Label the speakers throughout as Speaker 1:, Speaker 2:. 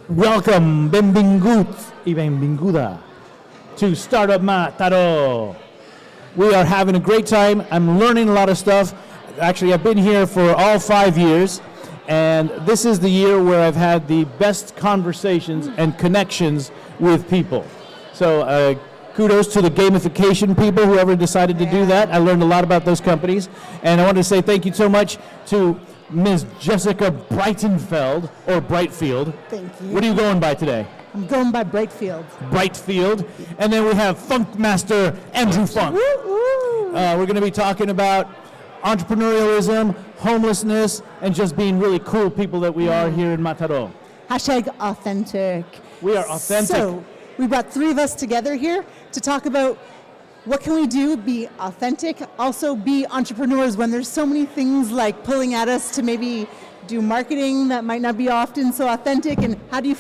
Speaker 1: Welcome, benvinguts y benvinguda to StartupMat. We are having a great time. I'm learning a lot of stuff. Actually, I've been here for all 5 years, and this is the year where I've had the best conversations and connections with people. So kudos to the gamification people, whoever decided to do that. I learned a lot about those companies, and I want to say thank you so much to Ms. Jessica Breitenfeld, or Brightfield.
Speaker 2: Thank you.
Speaker 1: What are you going by today?
Speaker 2: I'm going by Breitfield.
Speaker 1: Brightfield. And then we have Funk Master Andrew Funk. We're going to be talking about entrepreneurialism, homelessness, and just being really cool people that we are here in Mataró.
Speaker 2: Hashtag authentic.
Speaker 1: We are authentic.
Speaker 2: So we brought three of us together here to talk about what can we do, be authentic, also be entrepreneurs when there's so many things like pulling at us to maybe do marketing that might not be often so authentic, and how do you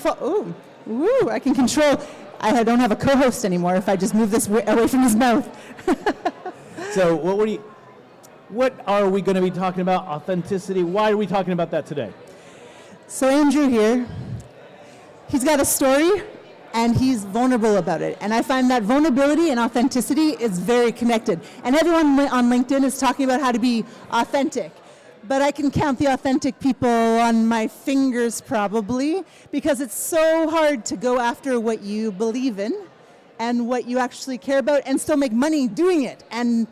Speaker 2: I can control. I don't have a co-host anymore if I just move this away from his mouth.
Speaker 1: So what are we going to be talking about? Authenticity. Why are we talking about that today?
Speaker 2: So Andrew here, he's got a story and he's vulnerable about it. And I find that vulnerability and authenticity is very connected. And everyone on LinkedIn is talking about how to be authentic. But I can count the authentic people on my fingers probably, because it's so hard to go after what you believe in and what you actually care about and still make money doing it. And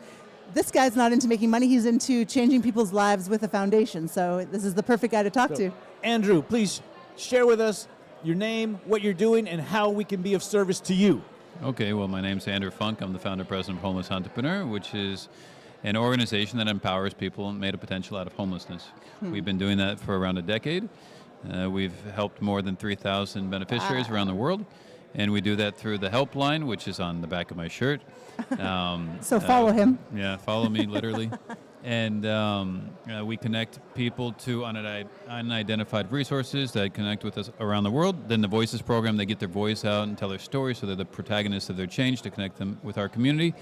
Speaker 2: this guy's not into making money, he's into changing people's lives with a foundation. So this is the perfect guy to talk to.
Speaker 1: Andrew, please share with us your name, what you're doing, and how we can be of service to you.
Speaker 3: Okay, well, my name's Andrew Funk. I'm the founder and president of Homeless Entrepreneur, which is an organization that empowers people and made a potential out of homelessness. We've been doing that for around a decade. We've helped more than 3,000 beneficiaries around the world, and we do that through the helpline, which is on the back of my shirt.
Speaker 2: So follow him.
Speaker 3: Yeah, follow me, literally. And we connect people to unidentified resources that connect with us around the world. Then the Voices program, they get their voice out and tell their story, so they're the protagonists of their change to connect them with our community.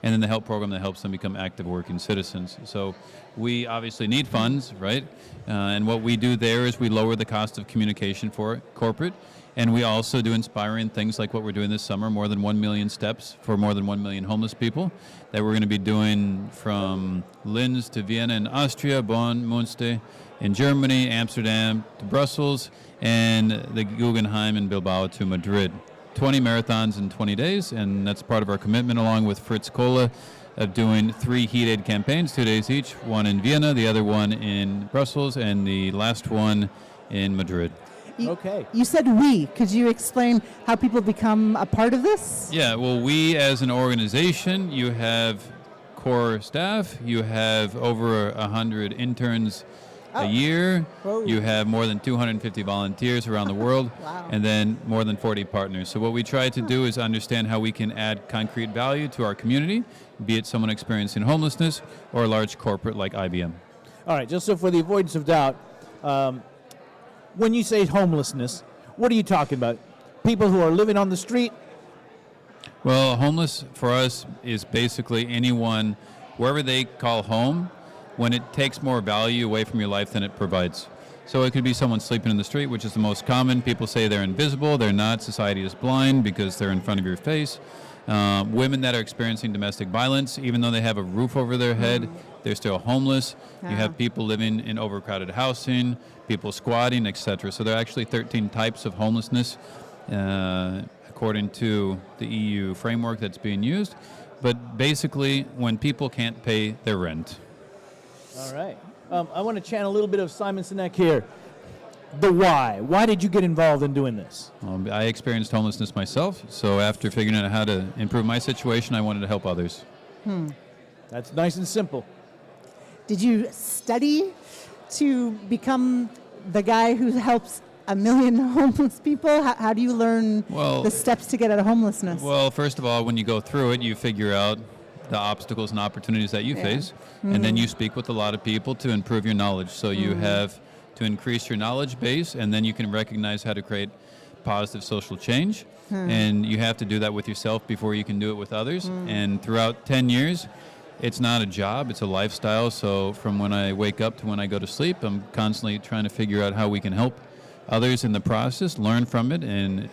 Speaker 3: And then the Help program that helps them become active working citizens. So we obviously need funds, right? And what we do there is we lower the cost of communication for corporate. And we also do inspiring things like what we're doing this summer, more than 1 million steps for more than 1 million homeless people, that we're going to be doing from Linz to Vienna in Austria, Bonn, Münster in Germany, Amsterdam to Brussels, and the Guggenheim in Bilbao to Madrid. 20 marathons in 20 days, and that's part of our commitment, along with Fritz Kohler, of doing 3 heat aid campaigns, 2 days each, one in Vienna, the other one in Brussels, and the last one in Madrid.
Speaker 1: Okay.
Speaker 2: You said we. Could you explain how people become a part of this?
Speaker 3: Yeah, well, we as an organization, you have core staff, you have over 100 interns a year, you have more than 250 volunteers around the world,
Speaker 2: Wow.
Speaker 3: and then more than 40 partners. So what we try to do is understand how we can add concrete value to our community, be it someone experiencing homelessness or a large corporate like IBM.
Speaker 1: All right, just so for the avoidance of doubt, when you say homelessness, what are you talking about? People who are living on the street?
Speaker 3: Well, homeless for us is basically anyone, wherever they call home, when it takes more value away from your life than it provides. So it could be someone sleeping in the street, which is the most common. People say they're invisible. They're not. Society is blind because they're in front of your face. Women that are experiencing domestic violence, even though they have a roof over their head, they're still homeless.
Speaker 2: Yeah.
Speaker 3: You have people living in overcrowded housing, people squatting, etc. So there are actually 13 types of homelessness according to the EU framework that's being used. But basically, when people can't pay their rent.
Speaker 1: All right. I want to channel a little bit of Simon Sinek here. The why. Why did you get involved in doing this?
Speaker 3: I experienced homelessness myself, so after figuring out how to improve my situation, I wanted to help others.
Speaker 1: That's nice and simple.
Speaker 2: Did you study to become the guy who helps 1 million homeless people? How do you learn the steps to get out of homelessness?
Speaker 3: Well, first of all, when you go through it, you figure out the obstacles and opportunities that you face, and then you speak with a lot of people to improve your knowledge. So you have to increase your knowledge base, and then you can recognize how to create positive social change. And you have to do that with yourself before you can do it with others. And throughout 10 years, it's not a job, it's a lifestyle. So from when I wake up to when I go to sleep, I'm constantly trying to figure out how we can help others in the process, learn from it, and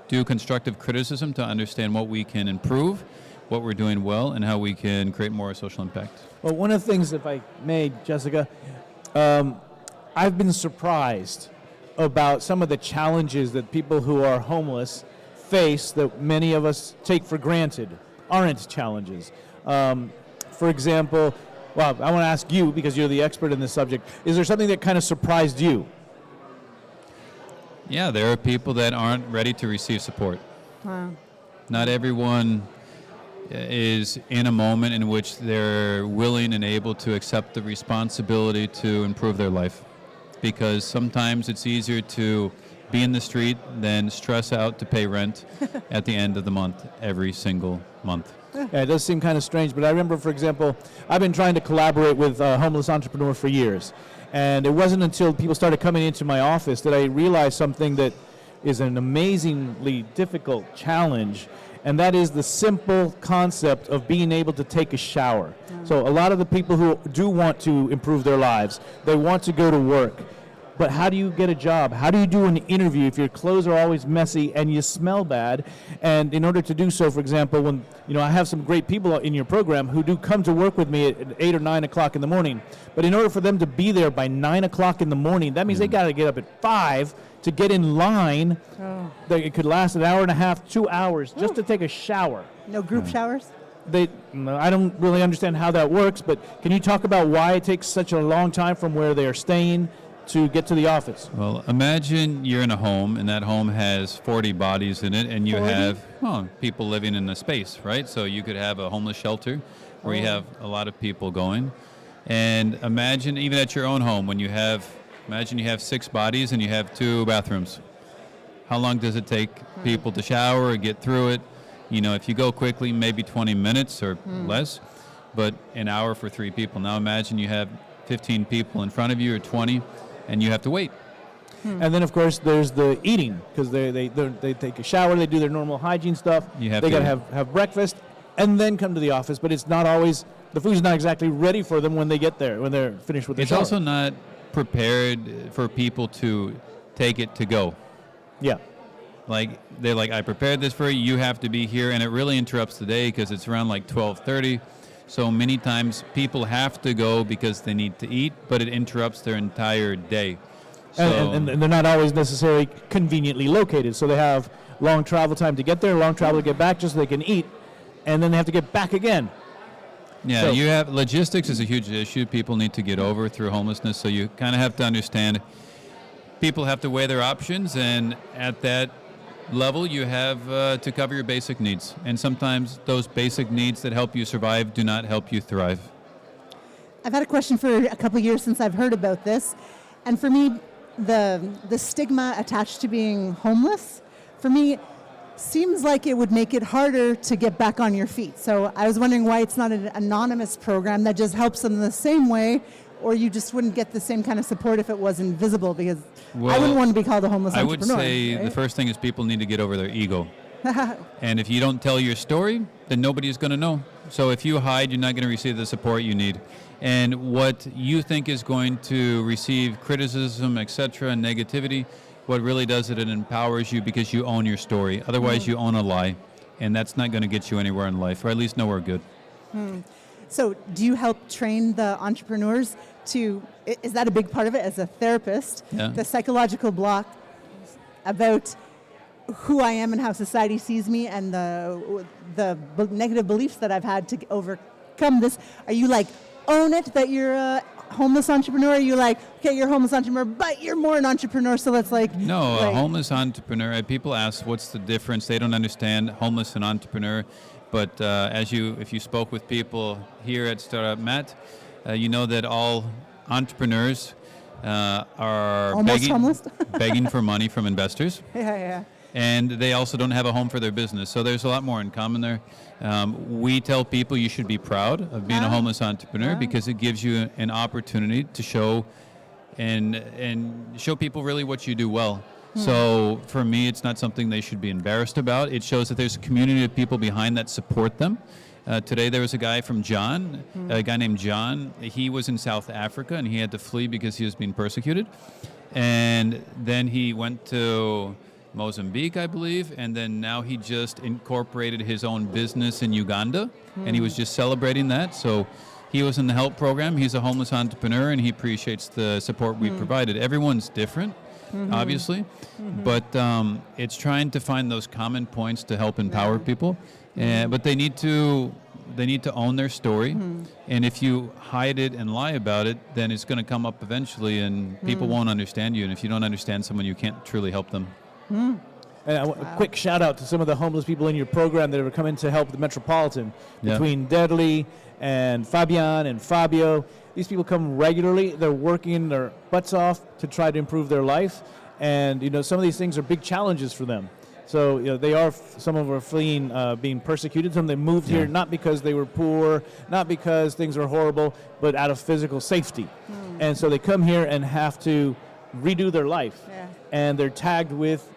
Speaker 3: do constructive criticism to understand what we can improve, what we're doing well, and how we can create more social impact.
Speaker 1: Well, one of the things, if I may, Jessica, I've been surprised about some of the challenges that people who are homeless face that many of us take for granted aren't challenges. For example, well, I want to ask you, because you're the expert in this subject, is there something that kind of surprised you?
Speaker 3: Yeah, there are people that aren't ready to receive support.
Speaker 2: Wow.
Speaker 3: Not everyone is in a moment in which they're willing and able to accept the responsibility to improve their life. Because sometimes it's easier to be in the street than stress out to pay rent at the end of the month, every single month.
Speaker 1: Yeah, it does seem kind of strange, but I remember, for example, I've been trying to collaborate with a homeless entrepreneur for years. And it wasn't until people started coming into my office that I realized something that is an amazingly difficult challenge, and that is the simple concept of being able to take a shower. So a lot of the people who do want to improve their lives, they want to go to work. But how do you get a job? How do you do an interview if your clothes are always messy and you smell bad? And in order to do so, for example, when I have some great people in your program who do come to work with me at 8 or 9 o'clock in the morning. But in order for them to be there by 9 o'clock in the morning, that means they got to get up at 5 to get in line.
Speaker 2: Oh.
Speaker 1: It could last an hour and a half, 2 hours just to take a shower.
Speaker 2: No group showers?
Speaker 1: I don't really understand how that works, but can you talk about why it takes such a long time from where they are staying to get to the office?
Speaker 3: Well, imagine you're in a home, and that home has 40 bodies in it, and you
Speaker 2: 40?
Speaker 3: have people living in a space, right? So you could have a homeless shelter where you have a lot of people going. And imagine, even at your own home, imagine you have 6 bodies and you have 2 bathrooms. How long does it take people to shower or get through it? If you go quickly, maybe 20 minutes or less, but an hour for 3 people. Now imagine you have 15 people in front of you or 20, and you have to wait.
Speaker 1: And then, of course, there's the eating, because they take a shower, they do their normal hygiene stuff. They got to have breakfast, and then come to the office. But it's not always, the food's not exactly ready for them when they get there, when they're finished with their shower.
Speaker 3: It's also not prepared for people to take it to go.
Speaker 1: Yeah.
Speaker 3: They're like, I prepared this for you, you have to be here, and it really interrupts the day because it's around like 12:30. So many times people have to go because they need to eat, but it interrupts their entire day.
Speaker 1: And they're not always necessarily conveniently located, so they have long travel time to get there, long travel to get back just so they can eat, and then they have to get back again.
Speaker 3: Yeah,
Speaker 1: So-
Speaker 3: you have logistics is a huge issue people need to get over through homelessness, so you kind of have to understand people have to weigh their options, and at that level you have to cover your basic needs. And sometimes those basic needs that help you survive do not help you thrive.
Speaker 2: I've had a question for a couple of years since I've heard about this. And for me, the stigma attached to being homeless, for me, seems like it would make it harder to get back on your feet. So I was wondering why it's not an anonymous program that just helps them the same way, or you just wouldn't get the same kind of support if it was invisible, because I wouldn't want to be called a homeless entrepreneur.
Speaker 3: I would say the first thing is people need to get over their ego. And if you don't tell your story, then nobody's going to know. So if you hide, you're not going to receive the support you need. And what you think is going to receive criticism, etc., and negativity, what really does it empowers you because you own your story. Otherwise, you own a lie, and that's not going to get you anywhere in life, or at least nowhere good.
Speaker 2: So do you help train the entrepreneurs to, is that a big part of it as a therapist, the psychological block about who I am and how society sees me and the negative beliefs that I've had to overcome this? Are you like, own it that you're a homeless entrepreneur? Are you like, okay, you're a homeless entrepreneur, but you're more an entrepreneur, so let's like...
Speaker 3: No, a homeless entrepreneur, people ask what's the difference. They don't understand homeless and entrepreneur. But if you spoke with people here at StartupMat, you know that all entrepreneurs are begging for money from investors.
Speaker 2: Yeah.
Speaker 3: And they also don't have a home for their business. So there's a lot more in common there. We tell people you should be proud of being a homeless entrepreneur because it gives you an opportunity to show and show people really what you do well. So for me, it's not something they should be embarrassed about. It shows that there's a community of people behind that support them. Today there was a guy named John. He was in South Africa and he had to flee because he was being persecuted. And then he went to Mozambique, I believe, and then now he just incorporated his own business in Uganda, and he was just celebrating that. So he was in the HELP program. He's a homeless entrepreneur, and he appreciates the support we provided. Everyone's different, obviously, but it's trying to find those common points to help empower people. But they need to own their story, and if you hide it and lie about it, then it's going to come up eventually, and people won't understand you. And if you don't understand someone, you can't truly help them.
Speaker 1: And a quick shout out to some of the homeless people in your program that are coming to help the Metropolitan. Between Deadly and Fabian and Fabio, these people come regularly. They're working their butts off to try to improve their life, and some of these things are big challenges for them. So they are, some of them are fleeing being persecuted. Some of them moved here not because they were poor, not because things were horrible, but out of physical safety. And so they come here and have to redo their life. And they're tagged with,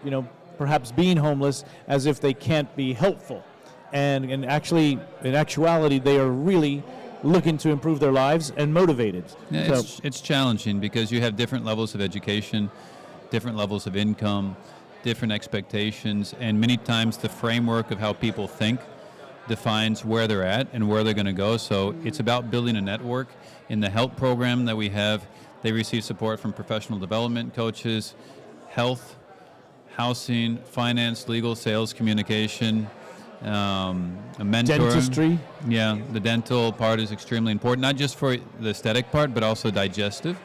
Speaker 1: perhaps being homeless as if they can't be helpful. And actually, in actuality, they are really looking to improve their lives and motivated.
Speaker 3: Yeah, it's challenging because you have different levels of education, different levels of income, different expectations, and many times the framework of how people think defines where they're at and where they're going to go. So it's about building a network. In the HELP program that we have, they receive support from professional development coaches, health, housing, finance, legal, sales, communication, a mentor.
Speaker 1: Dentistry.
Speaker 3: Yeah, the dental part is extremely important, not just for the aesthetic part, but also digestive.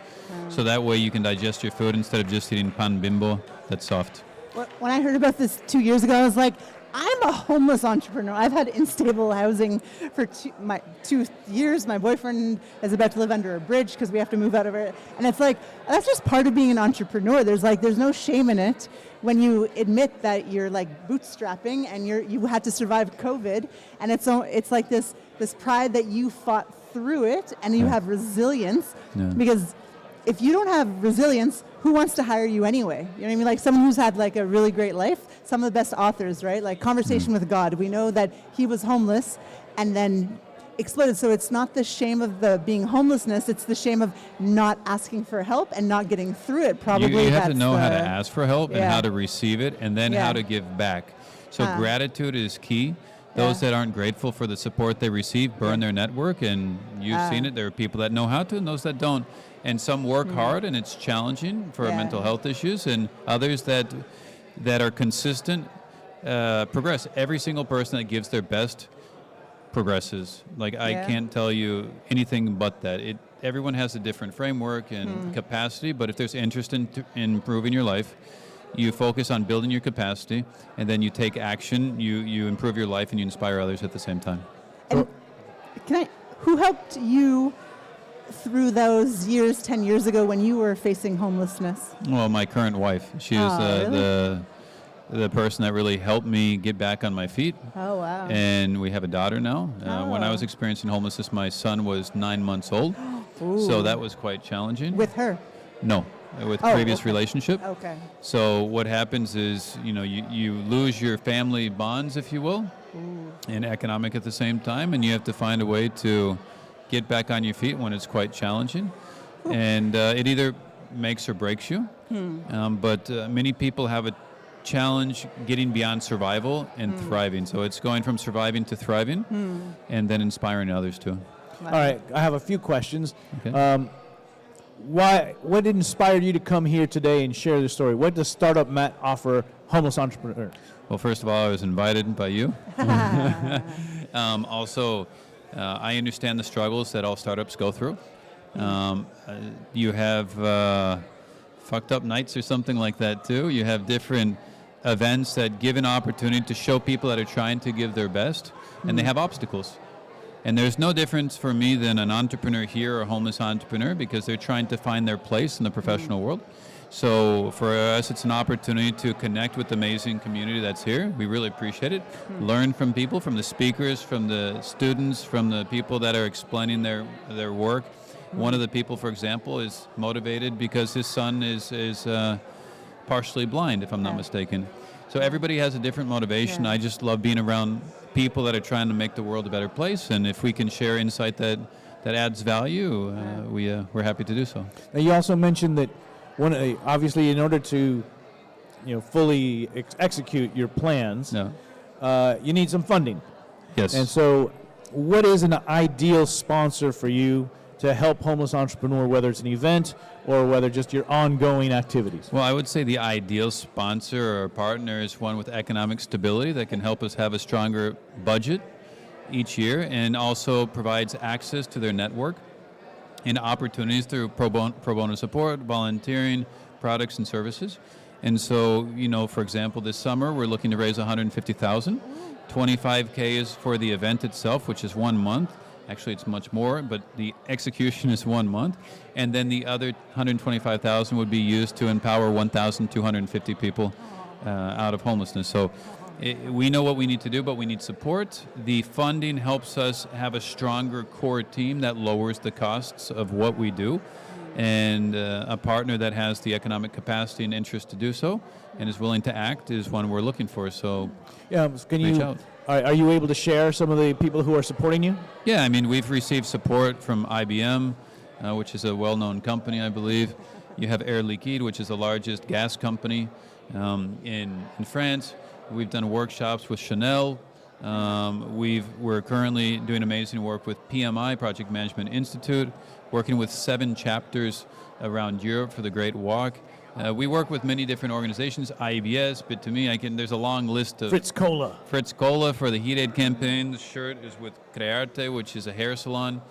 Speaker 3: So that way you can digest your food instead of just eating pan bimbo that's soft.
Speaker 2: When I heard about this 2 years ago, I was like, I'm a homeless entrepreneur. I've had unstable housing for 2 years. My boyfriend is about to live under a bridge because we have to move out of it. And it's like, that's just part of being an entrepreneur. There's no shame in it when you admit that you're like bootstrapping and you had to survive COVID. And it's like this pride that you fought through it and you have resilience. Because if you don't have resilience, who wants to hire you anyway? You know what I mean? Like someone who's had like a really great life, some of the best authors, right? Like Conversation with God. We know that he was homeless and then exploded. So it's not the shame of the being homelessness, it's the shame of not asking for help and not getting through it. Probably
Speaker 3: you have to know how to ask for help and how to receive it and then how to give back. So gratitude is key. Those that aren't grateful for the support they receive burn their network, and you've seen it. There are people that know how to and those that don't. And some work hard, and it's challenging for mental health issues, and others that are consistent progress. Every single person that gives their best progresses. Like I can't tell you anything but that. Everyone has a different framework and capacity, but if there's interest in improving your life, you focus on building your capacity, and then you take action, you improve your life, and you inspire others at the same time.
Speaker 2: And who helped you through those years, 10 years ago, when you were facing homelessness?
Speaker 3: Well, my current wife. She is
Speaker 2: really?
Speaker 3: the person that really helped me get back on my feet.
Speaker 2: Oh, wow.
Speaker 3: And we have a daughter now. When I was experiencing homelessness, my son was 9 months old. So that was quite challenging.
Speaker 2: With her?
Speaker 3: No, with previous relationship.
Speaker 2: Okay.
Speaker 3: So what happens is, you lose your family bonds, if you will, and economic at the same time, and you have to find a way to get back on your feet when it's quite challenging. And it either makes or breaks you. But many people have a challenge getting beyond survival and thriving. So it's going from surviving to thriving and then inspiring others too.
Speaker 1: All right, I have a few questions.
Speaker 3: Okay.
Speaker 1: What inspired you to come here today and share this story? What does StartupMat offer homeless entrepreneurs?
Speaker 3: Well, first of all, I was invited by you. Also, I understand the struggles that all startups go through. You have fucked up nights or something like that too. You have different events that give an opportunity to show people that are trying to give their best, and they have obstacles. And there's no difference for me than an entrepreneur here or a homeless entrepreneur, because they're trying to find their place in the professional world. So for us, it's an opportunity to connect with the amazing community that's here. We really appreciate it. Learn from people, from the speakers, from the students, from the people that are explaining their work. One of the people, for example, is motivated because his son is partially blind, if I'm not mistaken. So everybody has a different motivation. I just love being around people that are trying to make the world a better place. And if we can share insight that adds value, we're happy to do so.
Speaker 1: Now, you also mentioned that obviously, in order to fully execute your plans, you need some funding.
Speaker 3: Yes.
Speaker 1: And so, what is an ideal sponsor for you to help homeless entrepreneur, whether it's an event or whether just your ongoing activities?
Speaker 3: Well, I would say the ideal sponsor or partner is one with economic stability that can help us have a stronger budget each year and also provides access to their network and opportunities through pro bono support, volunteering, products and services. And so, for example, this summer we're looking to raise $150,000. $25K is for the event itself, which is 1 month. Actually, it's much more, but the execution is 1 month. And then the other $125,000 would be used to empower 1,250 people out of homelessness. So we know what we need to do, but we need support. The funding helps us have a stronger core team that lowers the costs of what we do. And a partner that has the economic capacity and interest to do so and is willing to act is one we're looking for. So reach out.
Speaker 1: Are you able to share some of the people who are supporting you?
Speaker 3: Yeah, we've received support from IBM, which is a well-known company, I believe. You have Air Liquide, which is the largest gas company in France. We've done workshops with Chanel. We're currently doing amazing work with PMI, Project Management Institute, working with 7 chapters around Europe for the Great Walk. We work with many different organizations, IBS, but to me, there's a long list of...
Speaker 1: Fritz Cola
Speaker 3: for the Heat Aid campaign. The shirt is with Crearte, which is a hair salon.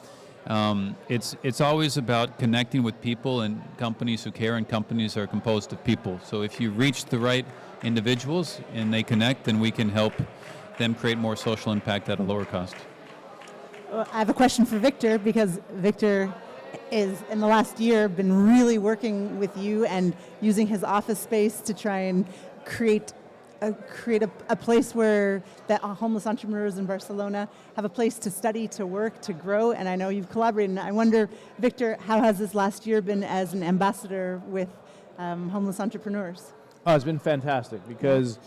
Speaker 3: It's always about connecting with people and companies who care, and companies are composed of people. So if you reach the right individuals and they connect, then we can help them create more social impact at a lower cost.
Speaker 2: Well, I have a question for Victor, because Victor is, in the last year, been really working with you and using his office space to try and create a place where that homeless entrepreneurs in Barcelona have a place to study, to work, to grow, and I know you've collaborated. And I wonder, Victor, how has this last year been as an ambassador with homeless entrepreneurs?
Speaker 1: Oh, it's been fantastic because,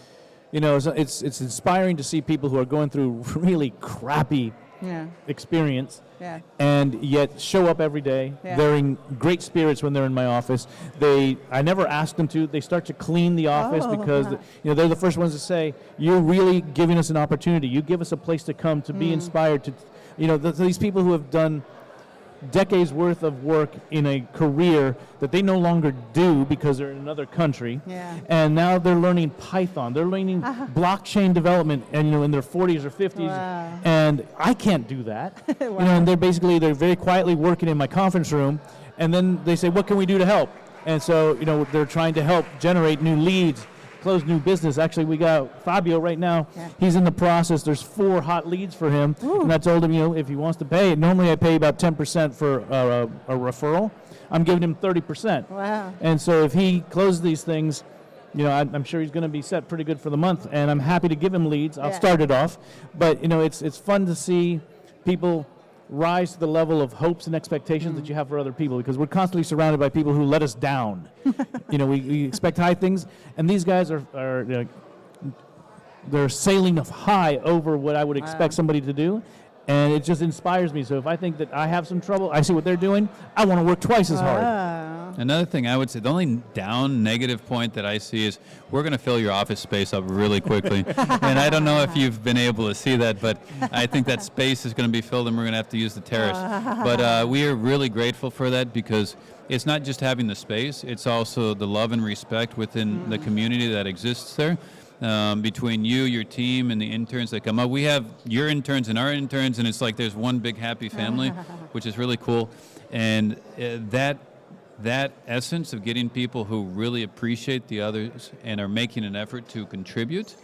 Speaker 1: it's inspiring to see people who are going through really crappy experience and yet show up every day. They're in great spirits when they're in my office. I never ask them to. They start to clean the office because they're the first ones to say, you're really giving us an opportunity. You give us a place to come to be inspired to, these people who have done decades worth of work in a career that they no longer do because they're in another country, and now they're learning Python, they're learning blockchain development, and in their 40s or 50s, and I can't do that. And they're very quietly working in my conference room, and then they say, what can we do to help? And so they're trying to help generate new leads, close new business. Actually, we got Fabio right now. He's in the process. There's 4 hot leads for him. And I told him, if he wants to pay, normally I pay about 10% for a referral. I'm giving him 30%.
Speaker 2: Wow.
Speaker 1: And so if he closes these things, I'm sure he's going to be set pretty good for the month. And I'm happy to give him leads. I'll start it off. But, it's fun to see people rise to the level of hopes and expectations that you have for other people, because we're constantly surrounded by people who let us down. We expect high things, and these guys are they're sailing high over what I would expect somebody to do, and it just inspires me. So if I think that I have some trouble, I see what they're doing, I want to work twice as hard.
Speaker 3: Another thing I would say, the only negative point that I see is we're going to fill your office space up really quickly. And I don't know if you've been able to see that, but I think that space is going to be filled and we're going to have to use the terrace. But we are really grateful for that, because it's not just having the space, it's also the love and respect within the community that exists there. Between you, your team, and the interns that come up. We have your interns and our interns, and it's like there's one big happy family, which is really cool. And that essence of getting people who really appreciate the others and are making an effort to contribute,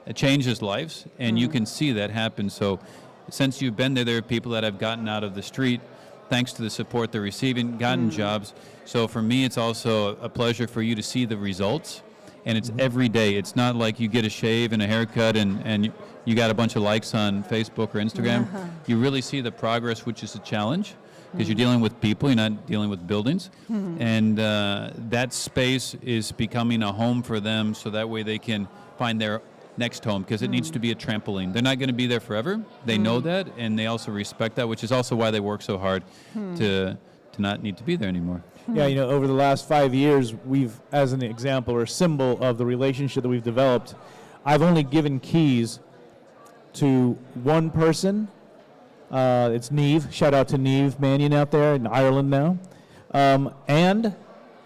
Speaker 3: it changes lives, and you can see that happen. So since you've been there are people that have gotten out of the street thanks to the support they're receiving, gotten jobs. So for me, it's also a pleasure for you to see the results, and it's every day. It's not like you get a shave and a haircut and you got a bunch of likes on Facebook or Instagram. You really see the progress, which is a challenge, because you're dealing with people, you're not dealing with buildings. And that space is becoming a home for them, so that way they can find their next home, because it needs to be a trampoline. They're not going to be there forever. They know that, and they also respect that, which is also why they work so hard to not need to be there anymore.
Speaker 1: Yeah, you know, over the last 5 years, we've, as an example or symbol of the relationship that we've developed, I've only given keys to one person. It's Neve. Shout out to Neve Mannion out there in Ireland now. And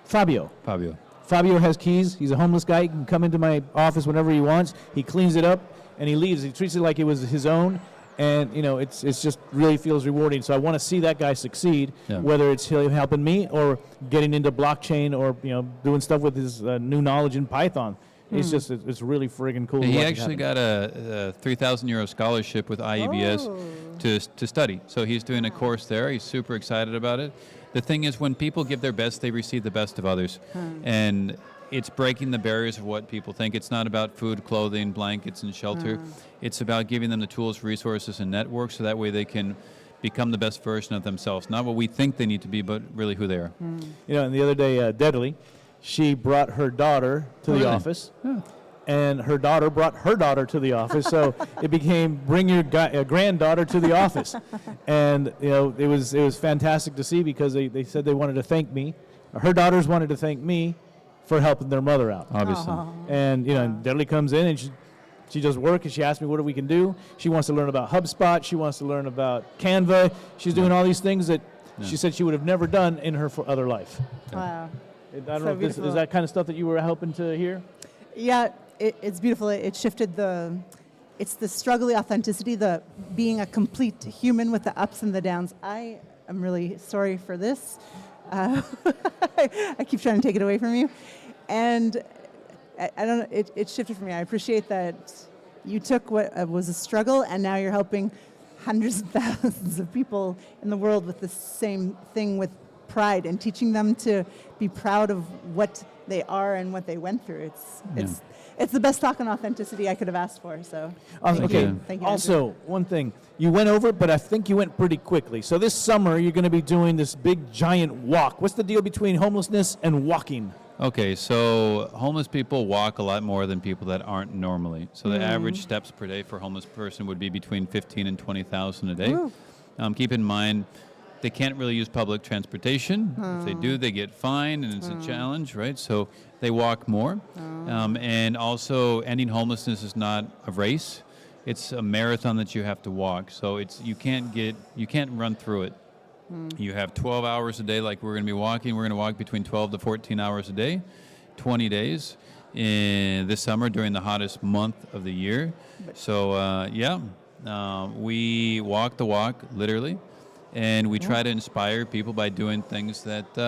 Speaker 1: Fabio. Fabio has keys. He's a homeless guy. He can come into my office whenever he wants. He cleans it up and he leaves. He treats it like it was his own. And, you know, it's just really feels rewarding. So I want to see that guy succeed, whether it's him helping me or getting into blockchain or, you know, doing stuff with his new knowledge in Python. It's just, it's really friggin' cool.
Speaker 3: He actually got a 3,000 euro scholarship with IEBS to study. So he's doing a course there. He's super excited about it. The thing is, when people give their best, they receive the best of others. And it's breaking the barriers of what people think. It's not about food, clothing, blankets, and shelter. It's about giving them the tools, resources, and networks so that way they can become the best version of themselves. Not what we think they need to be, but really who they are.
Speaker 1: You know, and the other day, Deadly, she brought her daughter to the office, and her daughter brought her daughter to the office. So it became bring your granddaughter to the office, and you know it was fantastic to see because they said they wanted to thank me. Her daughters wanted to thank me for helping their mother out,
Speaker 3: obviously.
Speaker 1: And you know, and Deadly comes in and she does work and she asks me what we can do. She wants to learn about HubSpot. She wants to learn about Canva. She's doing all these things that she said she would have never done in her other life.
Speaker 2: Wow.
Speaker 1: I don't know if this is that kind of stuff that you were hoping to hear?
Speaker 2: Yeah, it's beautiful. It shifted it's the struggle, the authenticity, the being a complete human with the ups and the downs. I am really sorry for this. I keep trying to take it away from you. And I don't know, it shifted for me. I appreciate that you took what was a struggle and now you're helping hundreds of thousands of people in the world with the same thing with pride and teaching them to be proud of what they are and what they went through. It's the best talk on authenticity I could have asked for. So thank you. Thank you.
Speaker 1: Also, one thing, you went over it, but I think you went pretty quickly. So this summer, you're going to be doing this big giant walk. What's the deal between homelessness and walking?
Speaker 3: Okay, so homeless people walk a lot more than people that aren't normally. So the average steps per day for a homeless person would be between 15 and 20,000 a day. Keep in mind, they can't really use public transportation. If they do, they get fined, and it's a challenge, right? So they walk more. And also, ending homelessness is not a race. It's a marathon that you have to walk. So you can't run through it. You have 12 hours a day like we're going to be walking. We're going to walk between 12 to 14 hours a day, 20 days in this summer during the hottest month of the year. So, we walk the walk, literally, and we try to inspire people by doing things that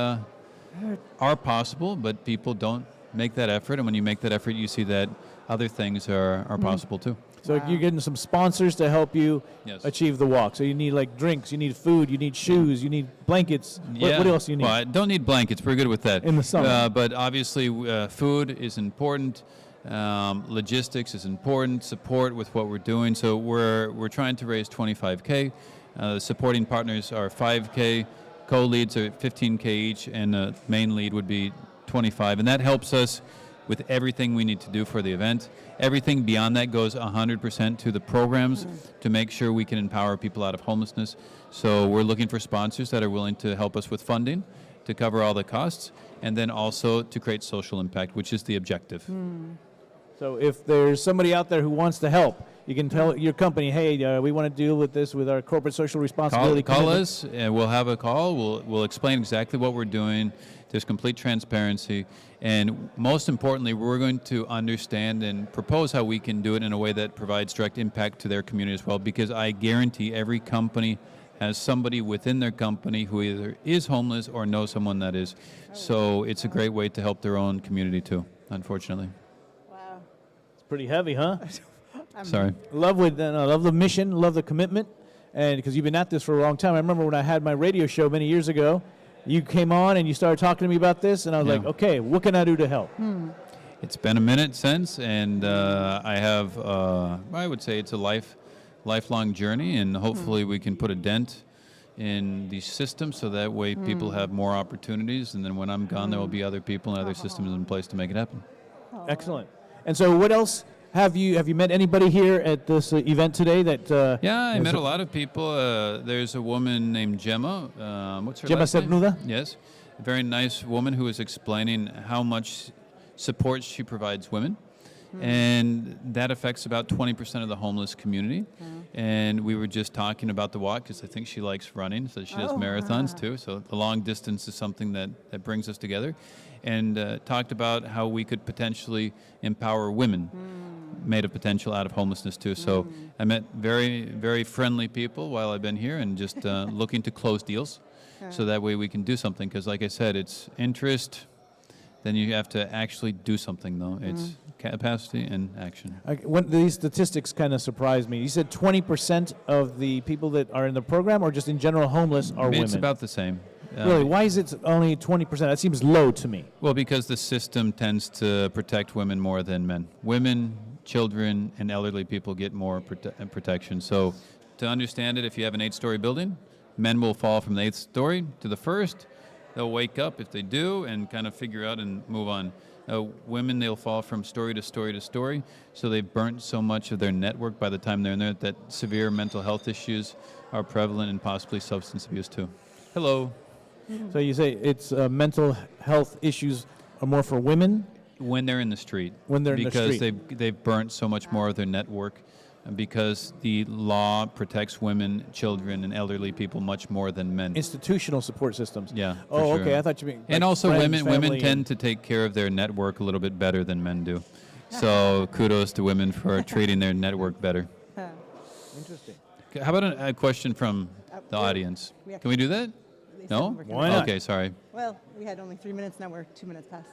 Speaker 3: are possible, but people don't make that effort. And when you make that effort, you see that other things are possible too.
Speaker 1: So you're getting some sponsors to help you achieve the walk. So you need like drinks, you need food, you need shoes, you need blankets. What else do you need?
Speaker 3: Well, I don't need blankets. We're good with that.
Speaker 1: In the summer.
Speaker 3: But obviously food is important. Logistics is important. Support with what we're doing. So we're trying to raise 25K. Supporting partners are 5K. Co-leads are 15K each, and the main lead would be 25. And that helps us with everything we need to do for the event. Everything beyond that goes 100% to the programs to make sure we can empower people out of homelessness. So we're looking for sponsors that are willing to help us with funding to cover all the costs, and then also to create social impact, which is the objective.
Speaker 1: So if there's somebody out there who wants to help, you can tell your company, hey, we want to deal with this with our corporate social responsibility.
Speaker 3: Call us, and we'll have a call. We'll explain exactly what we're doing. There's complete transparency. And most importantly, we're going to understand and propose how we can do it in a way that provides direct impact to their community as well, because I guarantee every company has somebody within their company who either is homeless or knows someone that is. So it's a great way to help their own community too, unfortunately.
Speaker 2: Wow.
Speaker 1: It's pretty heavy, huh?
Speaker 3: Sorry.
Speaker 1: Love the mission, love the commitment, and because you've been at this for a long time. I remember when I had my radio show many years ago, you came on and you started talking to me about this, and I was like, okay, what can I do to help?
Speaker 3: It's been a minute since, and I have, I would say it's a lifelong journey, and hopefully we can put a dent in the system so that way people have more opportunities, and then when I'm gone, there will be other people and other systems in place to make it happen.
Speaker 1: Excellent. And so what else? Have you met anybody here at this event today? That
Speaker 3: I met a lot of people. There's a woman named Gemma. What's her
Speaker 1: Gemma
Speaker 3: last name?
Speaker 1: Cernuda?
Speaker 3: Yes. a very nice woman who was explaining how much support she provides women. And that affects about 20% of the homeless community. And we were just talking about the walk because I think she likes running, so she does marathons too. So the long distance is something that brings us together. And talked about how we could potentially empower women made a potential out of homelessness too. So I met very, very friendly people while I've been here and just looking to close deals. So that way we can do something because like I said, it's interest. Then you have to actually do something, though. It's capacity and action.
Speaker 1: When these statistics kind of surprised me. You said 20% of the people that are in the program, or just in general homeless, are women?
Speaker 3: It's about the same.
Speaker 1: Really? Why is it only 20%? That seems low to me.
Speaker 3: Well, because the system tends to protect women more than men. Women, children, and elderly people get more protection. So to understand it, if you have an 8-story building, men will fall from the 8th story to the 1st. They'll wake up if they do and kind of figure out and move on. Women, they'll fall from story to story to story, so they've burnt so much of their network by the time they're in there that severe mental health issues are prevalent and possibly substance abuse too. Hello.
Speaker 1: So you say it's mental health issues are more for women?
Speaker 3: When they're in the street.
Speaker 1: When they're in the street.
Speaker 3: Because they've burnt so much more of their network. And because the law protects women, children, and elderly people much more than men.
Speaker 1: Institutional support systems.
Speaker 3: Yeah.
Speaker 1: Oh,
Speaker 3: sure.
Speaker 1: okay. I thought you meant.
Speaker 3: And
Speaker 1: like
Speaker 3: also,
Speaker 1: friends,
Speaker 3: women tend to take care of their network a little bit better than men do. So kudos to women for treating their network better.
Speaker 1: Interesting.
Speaker 3: Okay, how about a question from the audience? Can we do that? No?
Speaker 1: Why not?
Speaker 3: Okay, sorry.
Speaker 2: Well, we had only 3 minutes, now we're 2 minutes past.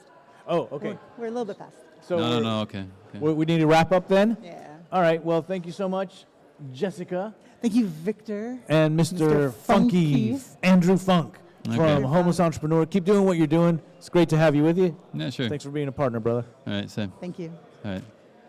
Speaker 1: Oh, okay.
Speaker 2: We're a little bit past.
Speaker 1: So
Speaker 3: No, okay.
Speaker 1: we need to wrap up then?
Speaker 2: Yeah.
Speaker 1: All right. Well, thank you so much, Jessica.
Speaker 2: Thank you, Victor.
Speaker 1: And Mr. Funky, Andrew Funk from Homeless Entrepreneur. Keep doing what you're doing. It's great to have you with you.
Speaker 3: Yeah, sure.
Speaker 1: Thanks for being a partner, brother.
Speaker 3: All right, Sam.
Speaker 2: Thank you.
Speaker 3: All right.